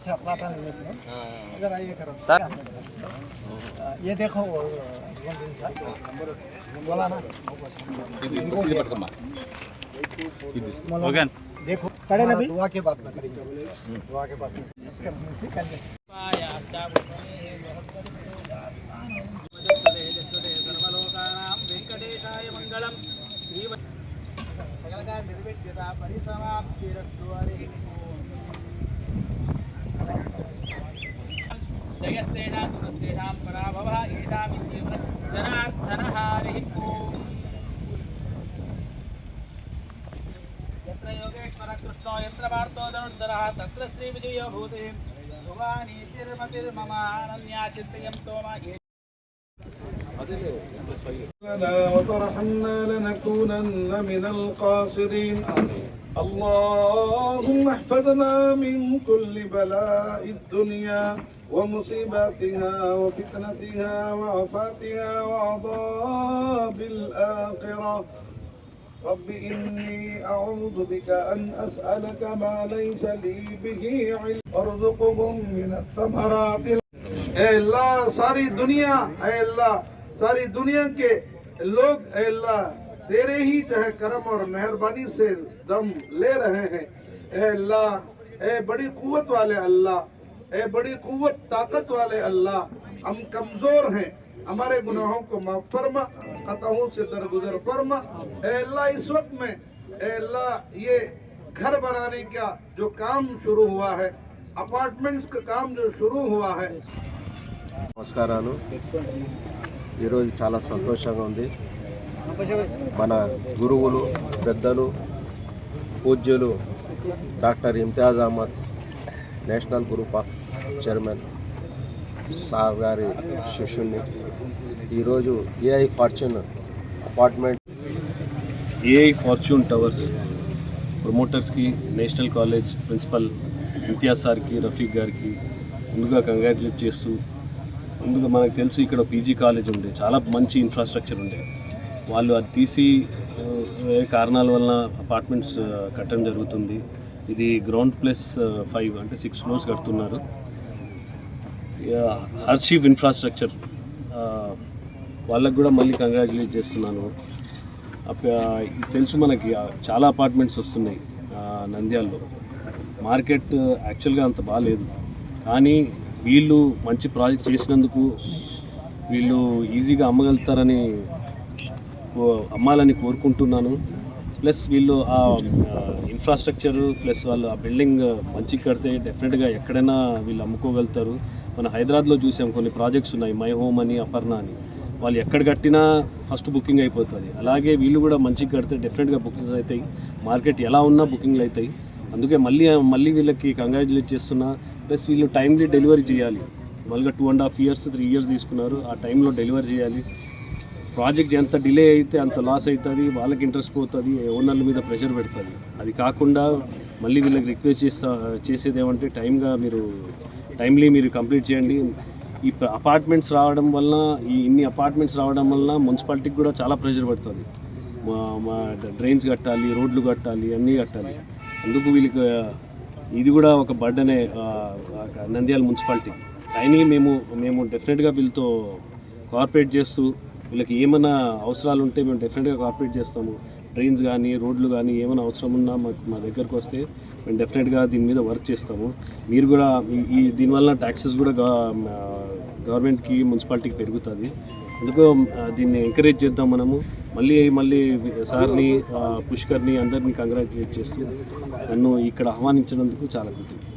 अच्छा प्लाट इधर आइए करो ये देखो बोला ना देखो खड़े ना दुआ के बाद दुआ के बाद वेंकटेशाय मंगलम निर्विद्यता परिसमाप्तिरस्तु हरिः जयस्तेषां गुणस्तेषां पराभवः एतामित्येव जनार्दनः हरिः ओम् यत्र योगेश्वरः कृष्णो यत्र पार्थो धनुर्धरः तत्र श्रीविजयो भूतिः भुवानीतिर्मतिर्मम अनन्या चिन्तयन्तो मा وترحمنا لنكونن من الخاسرين اللهم احفظنا من كل بلاء الدنيا ومصيباتها وفتنتها وعفاتها وعذاب الآخرة رب إني أعوذ بك أن أسألك ما ليس لي به علم وارزقهم من الثمرات اے اللہ ساری دنیا اے اللہ सारी दुनिया के लोग अल्लाह तेरे ही जो है करम और मेहरबानी से दम ले रहे हैं। ए अल्लाह ए बड़ी कुव्वत वाले अल्लाह ए बड़ी कुव्वत ताकत वाले अल्लाह हम कमज़ोर हैं, हमारे गुनाहों को माफ़ फरमा, खताओं से दरगुजर फरमा। ए अल्लाह इस वक्त में ए अल्लाह ये घर बनाने का जो काम शुरू हुआ है, अपार्टमेंट्स का काम जो शुरू हुआ है। నమస్కారాలు। ఈరోజు చాలా సంతోషంగా ఉంది। మన గురువులు పెద్దలు పూజ్యులు doctor Imtiaz Ahmed national group of chairman sir గారి శిష్యుని ఈరోజు AI fortune apartment AI fortune towers ప్రమోటర్స్కి నేషనల్ కాలేజ్ ప్రిన్సిపల్ ఇమ్తియాజ్ సార్కి రఫీక్ గారికి ముందుగా కంగ్రాచులేట్ చేస్తూ, ముందుగా మనకు తెలుసు ఇక్కడ పీజీ కాలేజ్ ఉండే చాలా మంచి ఇన్ఫ్రాస్ట్రక్చర్ ఉండే, వాళ్ళు అది తీసి కారణాల వలన అపార్ట్మెంట్స్ కట్టడం జరుగుతుంది. ఇది గ్రౌండ్ +5 అంటే 6 ఫ్లోర్స్ కడుతున్నారు. హర్షీవ్ ఇన్ఫ్రాస్ట్రక్చర్ వాళ్ళకు కూడా మళ్ళీ కంగ్రాచులేట్ చేస్తున్నాను. తెలుసు మనకి చాలా అపార్ట్మెంట్స్ వస్తున్నాయి నంద్యాలలో. మార్కెట్ యాక్చువల్గా అంత బాగాలేదు, కానీ వీళ్ళు మంచి ప్రాజెక్ట్ చేసినందుకు వీళ్ళు ఈజీగా అమ్మాలని కోరుకుంటున్నాను. ప్లస్ వీళ్ళు ఆ ఇన్ఫ్రాస్ట్రక్చరు ప్లస్ వాళ్ళు ఆ బిల్డింగ్ మంచిగా కడితే డెఫినెట్గా ఎక్కడైనా వీళ్ళు అమ్ముకోగలుగుతారు. మన హైదరాబాద్లో చూసాం కొన్ని ప్రాజెక్ట్స్ ఉన్నాయి, మై హోమ్ అని, అపర్ణ అని, వాళ్ళు ఎక్కడ కట్టినా ఫస్ట్ బుకింగ్ అయిపోతుంది. అలాగే వీళ్ళు కూడా మంచిగా కడితే డెఫినెట్గా బుకింగ్స్ అవుతాయి, మార్కెట్ ఎలా ఉన్నా బుకింగ్లు అవుతాయి. అందుకే మళ్ళీ వీళ్ళకి కంగ్రాచులేట్ చేస్తున్నా. ప్లస్ వీళ్ళు టైమ్లీ డెలివరీ చేయాలి. వాళ్ళగా 2.5 years 3 years తీసుకున్నారు, ఆ టైంలో డెలివరీ చేయాలి. ప్రాజెక్ట్ ఎంత డిలే అయితే అంత లాస్ అవుతుంది, వాళ్ళకి ఇంట్రెస్ట్ పోతుంది, ఓనర్ల మీద ప్రెషర్ పెడుతుంది. అది కాకుండా మళ్ళీ వీళ్ళకి రిక్వెస్ట్ చేసేది ఏమంటే టైమ్లీ మీరు కంప్లీట్ చేయండి. ఈ అపార్ట్మెంట్స్ రావడం వలన ఇన్ని అపార్ట్మెంట్స్ రావడం వలన మున్సిపాలిటీకి కూడా చాలా ప్రెషర్ పడుతుంది. మా డ్రైన్స్ కట్టాలి, రోడ్లు కట్టాలి, అన్నీ కట్టాలి. అందుకు వీళ్ళకి ఇది కూడా ఒక బర్డనే నంద్యాల మున్సిపాలిటీ. కానీ మేము డెఫినెట్గా వీళ్ళతో కోఆపరేట్ చేస్తూ వీళ్ళకి ఏమైనా అవసరాలు ఉంటే మేము డెఫినెట్గా కోఆపరేట్ చేస్తాము. డ్రైన్స్ కానీ రోడ్లు కానీ ఏమైనా అవసరం ఉన్నా మా దగ్గరకు వస్తే మేము డెఫినెట్గా దీని మీద వర్క్ చేస్తాము. మీరు కూడా దీనివల్ల ట్యాక్సెస్ కూడా గవర్నమెంట్కి మున్సిపాలిటీకి పెరుగుతుంది. అందుకు దీన్ని ఎంకరేజ్ చేద్దాం మనము. మళ్ళీ సార్ని, పుష్కర్ని అందరినీ కంగ్రాచులేట్ చేస్తూ నన్ను ఇక్కడ ఆహ్వానించినందుకు చాలా కృతజ్ఞతలు.